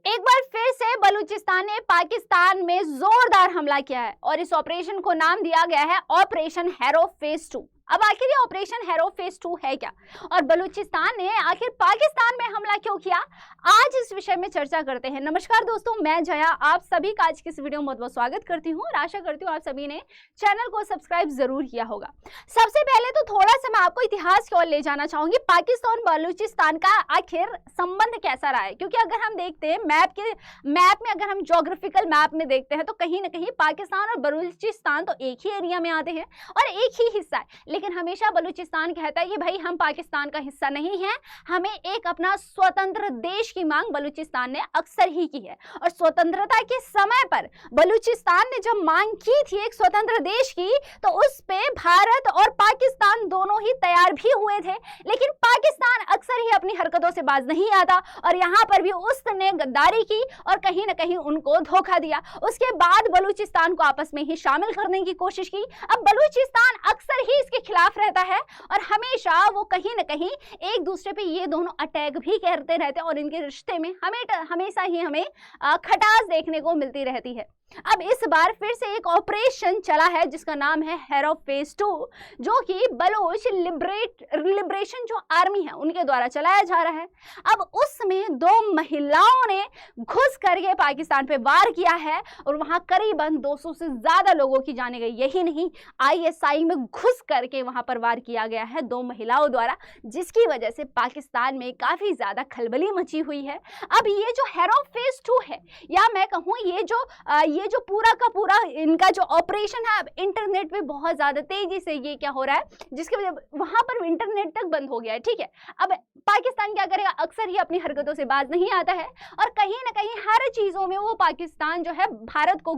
एक बार फिर से बलूचिस्तान ने पाकिस्तान में जोरदार हमला किया है और इस ऑपरेशन को नाम दिया गया है ऑपरेशन हैरो फेज 2। अब आखिर ये ऑपरेशन हैरो फेज 2 है क्या और बलूचिस्तान ने आखिर पाकिस्तान में हमला क्यों किया, आज इस विषय में चर्चा करते हैं। नमस्कार दोस्तों, मैं जया आप सभी का आज की इस वीडियो में बहुत बहुत स्वागत करती हूँ और आशा करती हूँ आप सभी ने चैनल को सब्सक्राइब जरूर किया होगा। सबसे पहले तो थोड़ा सा मैं आपको इतिहास की ओर ले जाना चाहूंगी। पाकिस्तान बलूचिस्तान का आखिर संबंध कैसा रहा है, क्योंकि अगर हम देखते हैं मैप में अगर हम ज्योग्राफिकल मैप में देखते हैं तो कहीं ना कहीं पाकिस्तान और बलूचिस्तान तो एक ही एरिया में आते हैं और एक ही हिस्सा है, लेकिन हमेशा बलूचिस्तान कहता है कि भाई हम पाकिस्तान का हिस्सा नहीं है, हमें एक अपना स्वतंत्र देश की मांग बलूचिस्तान ने अक्सर ही की है। और स्वतंत्रता के समय पर बलूचिस्तान ने जब मांग की थी एक स्वतंत्र देश की, तो उस पे भारत और पाकिस्तान दोनों ही तैयार भी हुए थे, लेकिन पाकिस्तान अक्सर ही अपनी हरकतों से बाज नहीं आता और यहाँ पर भी उसने गद्दारी की और कहीं ना कहीं उनको धोखा दिया। उसके बाद बलूचिस्तान को आपस में ही शामिल करने की कोशिश की। अब बलूचिस्तान अक्सर ही इसके खिलाफ रहता है और हमेशा वो कहीं ना कहीं एक दूसरे पे ये दोनों अटैक भी करते रहते हैं और इनके रिश्ते में हमेशा ही हमें खटास देखने को मिलती रहती है। अब इस बार फिर से एक ऑपरेशन चला है जिसका नाम है हैरो फेज 2, जो कि बलोच लिबरेशन जो आर्मी है उनके द्वारा चलाया जा रहा है। अब उसमें 2 महिलाओं ने घुस करके पाकिस्तान पे वार किया है और वहां करीबन 200 से ज्यादा लोगों की जाने गई। यही नहीं, ISI में घुस करके वहां पर वार किया गया है 2 महिलाओं द्वारा, जिसकी वजह से पाकिस्तान में काफी ज्यादा खलबली मची हुई है। अब ये जो हैरो फेज 2 है, या मैं कहूँ ये जो पूरा का पूरा इनका जो ऑपरेशन है, अब इंटरनेट पे बहुत ज्यादा तेजी से ये क्या हो रहा है, जिसकी वजह वहां पर इंटरनेट तक बंद हो गया है। ठीक है, अब पाकिस्तान क्या करेगा, अक्सर ही अपनी हरकतों से बाज नहीं आता है और कहीं ना कहीं हर चीजों में वो पाकिस्तान जो है भारत को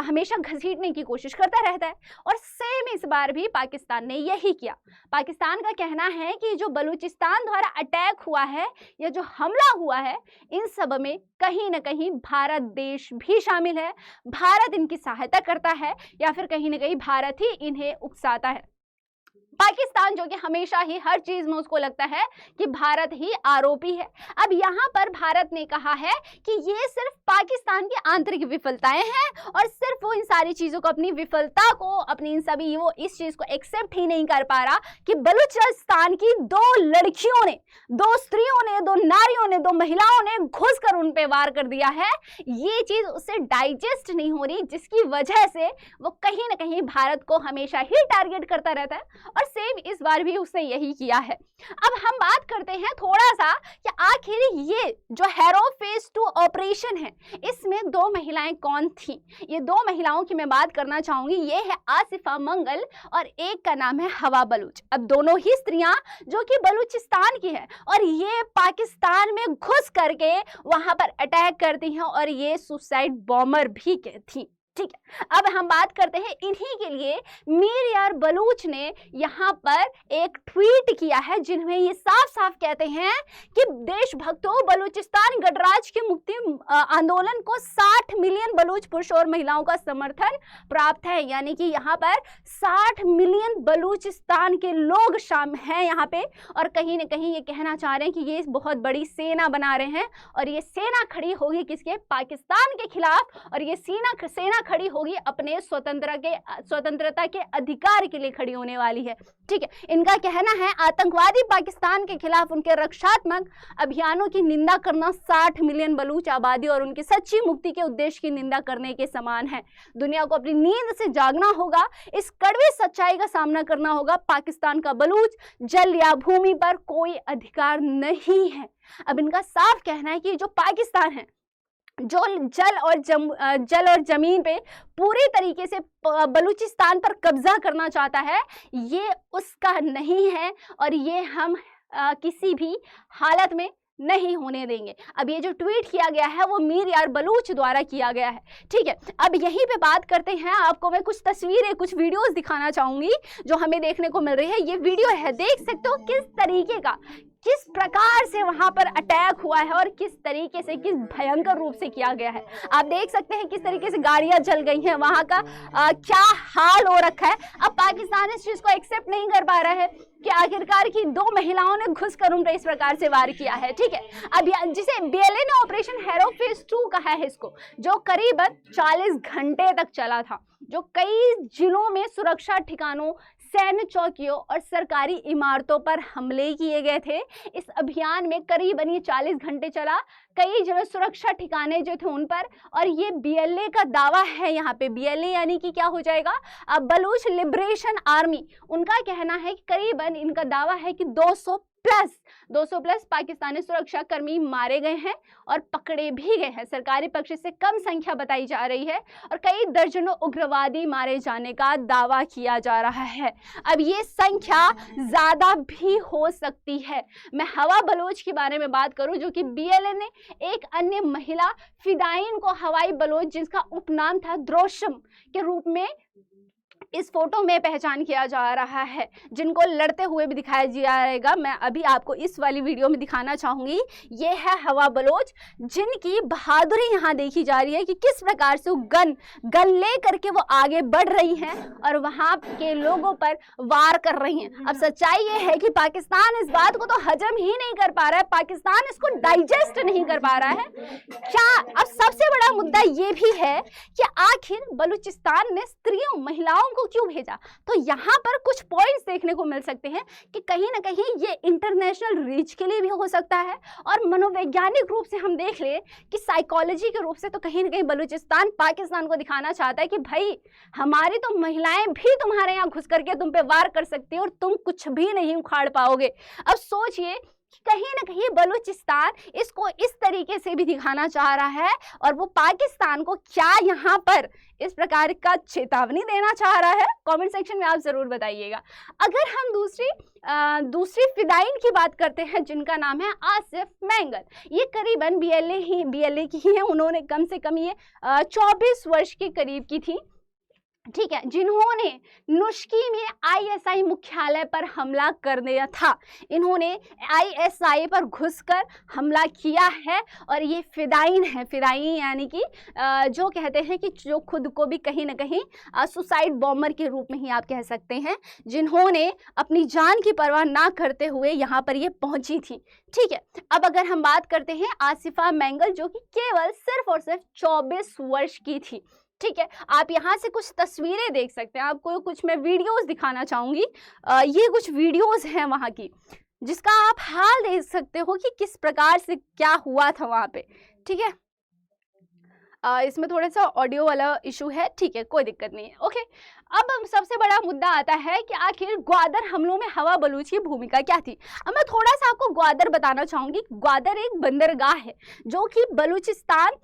हमेशा घसीटने की कोशिश करता रहता है और सेम इस बार भी पाकिस्तान ने यही किया। पाकिस्तान का कहना है कि जो बलूचिस्तान द्वारा अटैक हुआ है या जो हमला हुआ है, इन सब में कहीं ना कहीं भारत देश भी शामिल है, भारत इनकी सहायता करता है या फिर कहीं ना कहीं भारत ही इन्हें उकसाता है। पाकिस्तान जो कि हमेशा ही हर चीज में उसको लगता है कि भारत ही आरोपी है। अब यहाँ पर भारत ने कहा है कि ये सिर्फ पाकिस्तान की आंतरिक विफलताएं हैं और सिर्फ वो इन सारी चीजों को, अपनी विफलता को, अपनी इन सभी वो इस चीज को एक्सेप्ट ही नहीं कर पा रहा कि बलूचिस्तान की 2 लड़कियों ने, 2 स्त्रियों ने, 2 नारियों ने, 2 महिलाओं ने घुसकर उन पे वार कर दिया है। ये चीज उससे डाइजेस्ट नहीं हो रही, जिसकी वजह से वो कहीं ना कहीं भारत को हमेशा ही टारगेट करता रहता है और सेम इस बार भी उसने यही किया है। अब हम बात करते हैं थोड़ा सा कि आखिर ये जो हैरो फेज 2 ऑपरेशन है, इसमें 2 महिलाएं कौन थी। ये 2 महिलाओं की मैं बात करना चाहूंगी। ये है आसिफा मंगल और एक का नाम है हवा बलूच। अब दोनों ही स्त्रियां जो कि बलूचिस्तान की है और ये पाकिस्तान में घुस करके वहां पर अटैक करती हैं और ये सुसाइड बॉम्बर भी थी। ठीक है, अब हम बात करते हैं इन्हीं के लिए मीर यार बलूच ने यहाँ पर एक ट्वीट किया है, जिनमें ये साफ साफ कहते हैं कि देशभक्तों, बलूचिस्तान गणराज्य के मुक्ति आंदोलन को 60 मिलियन बलूच पुरुष और महिलाओं का समर्थन प्राप्त है। यानी कि यहाँ पर 60 मिलियन बलूचिस्तान के लोग शामिल हैं यहाँ पे और कहीं ना कहीं ये कहना चाह रहे हैं कि ये बहुत बड़ी सेना बना रहे हैं और ये सेना खड़ी होगी किसके, पाकिस्तान के खिलाफ, और ये सेना खड़ी होगी अपने स्वतंत्रता के अधिकार के लिए खड़ी होने वाली है। ठीक है, इनका कहना है आतंकवादी पाकिस्तान के खिलाफ उनके रक्षात्मक अभियानों की निंदा करना 60 मिलियन बलूच आबादी और उनकी सच्ची मुक्ति के उद्देश्य की निंदा करने के समान है। दुनिया को अपनी नींद से जागना होगा, इस कड़वी सच्चाई का सामना करना होगा। पाकिस्तान का बलूच जल या भूमि पर कोई अधिकार नहीं है। अब इनका साफ कहना है कि जो पाकिस्तान है, जो जल और जमीन पे पूरी तरीके से बलूचिस्तान पर कब्जा करना चाहता है, ये उसका नहीं है और ये हम किसी भी हालत में नहीं होने देंगे। अब ये जो ट्वीट किया गया है वो मीर यार बलूच द्वारा किया गया है। ठीक है, अब यहीं पे बात करते हैं। आपको मैं कुछ तस्वीरें, कुछ वीडियोस दिखाना चाहूंगी जो हमें देखने को मिल रही है। ये वीडियो है, देख सकते हो किस तरीके का, किस प्रकार से वहां पर अटैक हुआ है और किस तरीके से, किस भयंकर रूप से किया गया है। आप देख सकते हैं किस तरीके से गाड़ियां जल गई हैं, वहां का क्या हाल हो रखा है। अब पाकिस्तान इस चीज को एक्सेप्ट नहीं कर पा रहा है कि आखिरकार की 2 महिलाओं ने घुसकर उन पर इस प्रकार से वार किया है। ठीक है, अब जिसे बीएलए ने ऑपरेशन हैरो फेज 2 कहा है इसको, जो करीबन 40 घंटे तक चला था, जो कई जिलों में सुरक्षा ठिकानों, सैन्य चौकियों और सरकारी इमारतों पर हमले किए गए थे। इस अभियान में करीबन ये 40 घंटे चला, कई जगह सुरक्षा ठिकाने जो थे उन पर। और ये बीएलए का दावा है, यहाँ पे बीएलए यानी कि क्या हो जाएगा, अब बलूच लिबरेशन आर्मी, उनका कहना है कि करीबन इनका दावा है कि 200 प्लस पाकिस्तानी सुरक्षा कर्मी मारे गए हैं और पकड़े भी गए हैं। सरकारी पक्ष से कम संख्या बताई जा रही है और कई दर्जनों उग्रवादी मारे जाने का दावा किया जा रहा है। अब ये संख्या ज्यादा भी हो सकती है। मैं हवा बलोच के बारे में बात करूं, जो कि बीएलए ने एक अन्य महिला फिदाइन को हवाई बलोच, जिसका उपनाम था द्रोशम के रूप में इस फोटो में पहचान किया जा रहा है, जिनको लड़ते हुए भी दिखाया जाएगा। मैं अभी आपको इस वाली वीडियो में दिखाना चाहूंगी। ये है हवा बलोच, जिनकी बहादुरी यहाँ देखी जा रही है कि किस प्रकार से वो गन ले करके वो आगे बढ़ रही हैं और वहां के लोगों पर वार कर रही हैं। अब सच्चाई ये है कि पाकिस्तान इस बात को तो हजम ही नहीं कर पा रहा है, पाकिस्तान इसको डाइजेस्ट नहीं कर पा रहा है। क्या अब सबसे बड़ा मुद्दा ये भी है कि आखिर बलूचिस्तान ने स्त्रियों, महिलाओं को क्यों भेजा। तो यहाँ पर कुछ पॉइंट्स देखने को मिल सकते हैं कि कहीं ना कहीं ये इंटरनेशनल रीच के लिए भी हो सकता है, और मनोवैज्ञानिक रूप से हम देख ले कि साइकोलॉजी के रूप से तो कहीं ना कहीं बलूचिस्तान पाकिस्तान को दिखाना चाहता है कि भाई हमारी तो महिलाएं भी तुम्हारे यहाँ घुस करके तुम पे वार कर सकती है और तुम कुछ भी नहीं उखाड़ पाओगे। अब सोचिए कि कहीं ना कहीं बलूचिस्तान इसको इस तरीके से भी दिखाना चाह रहा है और वो पाकिस्तान को क्या यहाँ पर इस प्रकार का चेतावनी देना चाह रहा है। कमेंट सेक्शन में आप जरूर बताइएगा। अगर हम दूसरी फिदाइन की बात करते हैं, जिनका नाम है आसिफ मैंगल, ये करीबन बीएलए की ही है। उन्होंने कम से कम ये 24 वर्ष के करीब की थी, ठीक है, जिन्होंने नुश्की में आईएसआई मुख्यालय पर हमला कर दिया था। इन्होंने आईएसआई पर घुसकर हमला किया है और ये फिदाइन है। फिदाइन यानी कि जो कहते हैं कि जो खुद को भी कहीं ना कहीं सुसाइड बॉम्बर के रूप में ही आप कह सकते हैं, जिन्होंने अपनी जान की परवाह ना करते हुए यहाँ पर ये पहुंची थी। ठीक है, अब अगर हम बात करते हैं आसिफा मैंगल, जो कि केवल सिर्फ और सिर्फ 24 वर्ष की थी। ठीक है, आप यहाँ से कुछ तस्वीरें देख सकते हैं। आपको कुछ मैं वीडियोस दिखाना चाहूंगी। ये कुछ वीडियोस हैं वहाँ की, जिसका आप हाल देख सकते हो कि किस प्रकार से क्या हुआ था वहाँ पे। ठीक है, इसमें थोड़ा सा ऑडियो वाला इशू है, ठीक है, कोई दिक्कत नहीं है। ओके, अब सबसे बड़ा मुद्दा आता है कि आखिर ग्वादर हमलों में हवा बलूच की भूमिका क्या थी। अब मैं थोड़ा सा आपको ग्वादर बताना चाहूंगी। ग्वादर एक बंदरगाह है जो कि बलूचिस्तान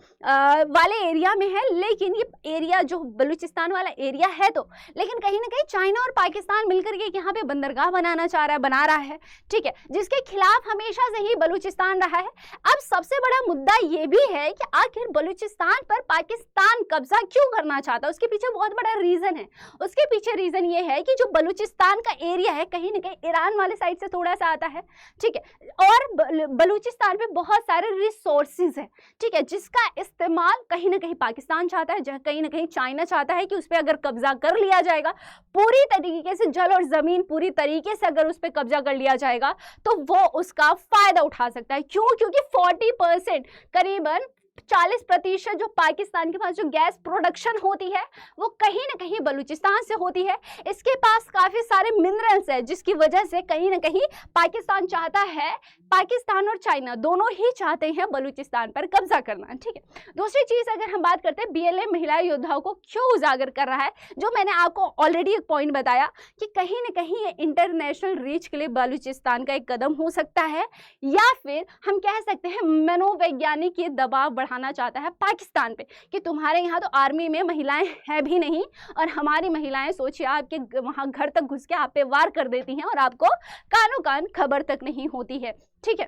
वाले एरिया में है, लेकिन ये एरिया जो बलूचिस्तान वाला एरिया है तो, लेकिन कहीं ना कहीं चाइना और पाकिस्तान मिलकर के यहाँ पे बंदरगाह बना रहा है। ठीक है, जिसके खिलाफ हमेशा से ही बलूचिस्तान रहा है। अब सबसे बड़ा मुद्दा ये भी है कि आखिर बलूचिस्तान पर पाकिस्तान कब्जा क्यों करना चाहता है। उसके पीछे बहुत बड़ा रीजन है। उसके पीछे रीजन ये है कि जो बलूचिस्तान का एरिया है कहीं ना कहीं ईरान वाले साइड से थोड़ा सा आता है। ठीक है, और बलूचिस्तान पे बहुत सारे रिसोर्सेज है। ठीक है, जिसका इस्तेमाल कहीं ना कहीं पाकिस्तान चाहता है, कहीं ना कहीं चाइना चाहता है कि उस पर अगर कब्जा कर लिया जाएगा, पूरी तरीके से जल और जमीन पूरी तरीके से अगर उस पर कब्जा कर लिया जाएगा तो वो उसका फायदा उठा सकता है। क्यों? क्योंकि 40% करीबन 40% जो पाकिस्तान के पास जो गैस प्रोडक्शन होती है वो कहीं ना कहीं बलूचिस्तान से होती है। इसके पास काफी सारे मिनरल्स है, जिसकी वजह से कहीं ना कहीं पाकिस्तान चाहता है, पाकिस्तान और चाइना दोनों ही चाहते हैं बलूचिस्तान पर कब्जा करना। ठीक है, दूसरी चीज अगर हम बात करते हैं बीएलए महिला योद्धाओं को क्यों उजागर कर रहा है, जो मैंने आपको ऑलरेडी एक पॉइंट बताया कि कहीं ना कहीं ये इंटरनेशनल रीच के लिए बलूचिस्तान का एक कदम हो सकता है, या फिर हम कह सकते हैं मनोवैज्ञानिक ये दबाव बढ़ाना चाहता है पाकिस्तान पे कि तुम्हारे यहाँ तो आर्मी में महिलाएं हैं भी नहीं और हमारी महिलाएं सोचिए आपके वहां घर तक घुस के आप पे वार कर देती हैं और आपको कानो कान खबर तक नहीं होती है। ठीक है,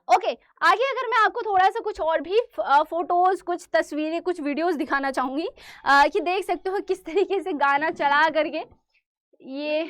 ओके, आगे अगर मैं आपको थोड़ा सा कुछ और भी फोटोज, कुछ तस्वीरें, कुछ वीडियोस दिखाना चाहूंगी कि देख सकते हो किस तरीके से गाना चला करके ये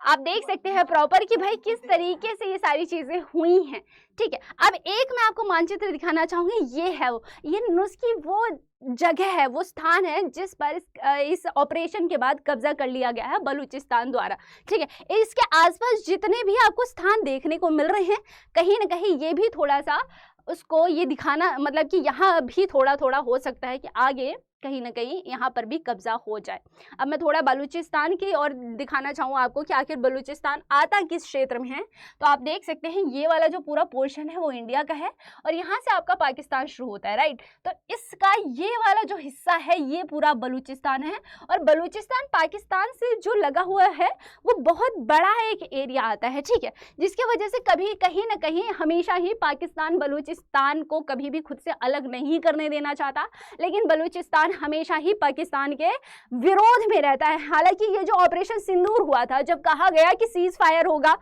आप देख सकते हैं प्रॉपर कि भाई किस तरीके से ये सारी चीजें हुई हैं। ठीक है, अब एक मैं आपको मानचित्र दिखाना चाहूंगी, ये है वो, ये नुस्ख की वो जगह है, वो स्थान है जिस पर इस ऑपरेशन के बाद कब्जा कर लिया गया है बलूचिस्तान द्वारा। ठीक है, इसके आसपास जितने भी आपको स्थान देखने को मिल रहे हैं, कहीं ना कहीं ये भी थोड़ा सा उसको ये दिखाना, मतलब कि यहाँ भी थोड़ा थोड़ा हो सकता है कि आगे कहीं ना कहीं यहाँ पर भी कब्जा हो जाए। अब मैं थोड़ा बलूचिस्तान की और दिखाना चाहूँ आपको कि आखिर बलूचिस्तान आता किस क्षेत्र में है। तो आप देख सकते हैं ये वाला जो पूरा पोर्शन है वो इंडिया का है और यहाँ से आपका पाकिस्तान शुरू होता है, राइट। तो इसका ये वाला जो हिस्सा है ये पूरा बलूचिस्तान है और बलूचिस्तान पाकिस्तान से जो लगा हुआ है वो बहुत बड़ा एक एरिया आता है। ठीक है, जिसकी वजह से कभी कहीं ना कहीं हमेशा ही पाकिस्तान बलूचिस्तान को कभी भी खुद से अलग नहीं करने देना चाहता, लेकिन बलूचिस्तान हमेशा ही पाकिस्तान के विरोध में रहता है। हालांकि ये जो ऑपरेशन सिंदूर हुआ था, जब कहा गया कि सीज फायर होगा,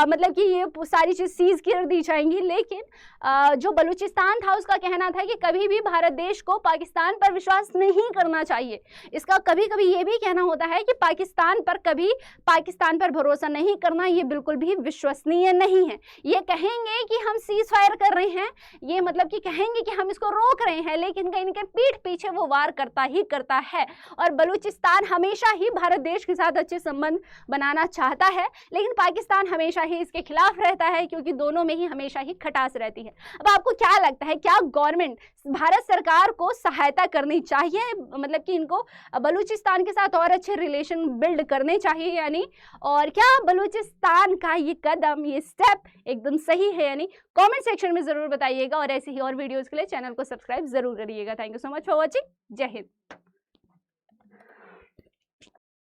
मतलब कि ये सारी चीज सीज कर दी जाएंगी, लेकिन जो बलूचिस्तान था उसका कहना था कि कभी भी भारत देश को पाकिस्तान पर विश्वास नहीं करना चाहिए। इसका कभी कभी ये भी कहना होता है कि पाकिस्तान पर भरोसा नहीं करना, ये बिल्कुल भी विश्वसनीय नहीं है। ये कहेंगे कि हम सीज फायर कर रहे हैं, ये मतलब कि कहेंगे कि हम इसको रोक रहे हैं, लेकिन कहीं ना कहीं पीठ पीछे वो वार करता ही करता है। और बलूचिस्तान हमेशा ही भारत देश के साथ अच्छे संबंध बनाना चाहता है, लेकिन पाकिस्तान हमेशा ही इसके खिलाफ रहता है, क्योंकि दोनों में ही हमेशा ही खटास रहती है। अब आपको क्या लगता है, क्या गवर्नमेंट, भारत सरकार को सहायता करनी चाहिए, मतलब कि इनको बलूचिस्तान के साथ और अच्छे रिलेशन बिल्ड करने चाहिए यानी, और क्या बलूचिस्तान का ये कदम, ये स्टेप एकदम सही है यानी? कमेंट सेक्शन में जरूर बताइएगा और ऐसे ही और वीडियोस के लिए चैनल को सब्सक्राइब जरूर करिएगा। Thank you so much for watching. जय हिंद।